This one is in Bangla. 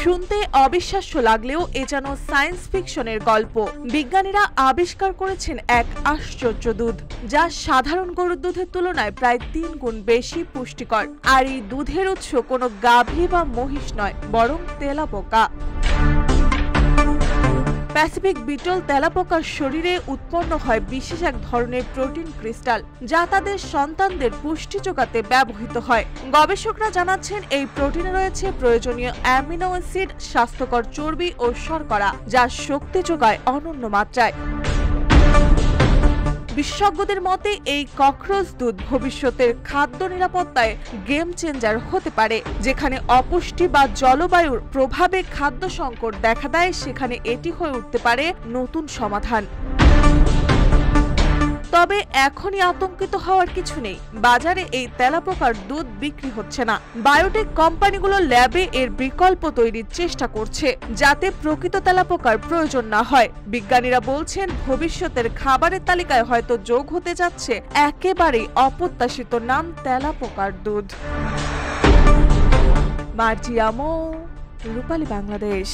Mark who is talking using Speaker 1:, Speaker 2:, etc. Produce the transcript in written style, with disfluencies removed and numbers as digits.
Speaker 1: শুনতে অবিশ্বাস্য লাগলেও এ যেন সায়েন্স ফিকশনের গল্প। বিজ্ঞানীরা আবিষ্কার করেছেন এক আশ্চর্য দুধ, যা সাধারণ গরুর দুধের তুলনায় প্রায় ৩ গুণ বেশি পুষ্টিকর। আর এই দুধের উৎস কোনো গাভী বা মহিষ নয়, বরং তেলাপোকা। প্যাসিফিক বিটল তেলাপোকার শরীরে উৎপন্ন হয় বিশেষ এক ধরনের প্রোটিন ক্রিস্টাল, যা তাদের সন্তানদের পুষ্টি যোগাতে ব্যবহৃত হয়। গবেষকরা জানাচ্ছেন এই প্রোটিনে রয়েছে প্রয়োজনীয় অ্যামিনো অ্যাসিড, স্বাস্থ্যকর চর্বি ও শর্করা, যা শক্তি যোগায় অনন্য মাত্রায়। বিশেষজ্ঞদের মতে এই ককরোচ দুধ ভবিষ্যতের খাদ্য নিরাপত্তায় গেম চেঞ্জার হতে পারে। যেখানে অপুষ্টি বা জলবায়ুর প্রভাবে খাদ্য সংকট দেখা দেয়, সেখানে এটি হয়ে উঠতে পারে নতুন সমাধান। তবে এখনই আতঙ্কিত হওয়ার কিছু নেই। বাজারে এই তেলাপোকার দুধ বিক্রি হচ্ছে না। বায়োটেক কোম্পানিগুলো ল্যাবে এর বিকল্প তৈরির চেষ্টা করছে, যাতে প্রকৃত তেলাপোকার প্রয়োজন না হয়। বিজ্ঞানীরা বলছেন, ভবিষ্যতের খাবারের তালিকায় হয়তো যোগ হতে যাচ্ছে একেবারেই অপ্রত্যাশিত নাম তেলাপোকার দুধ। মার্জিয়া মৌ, রূপালী বাংলাদেশ।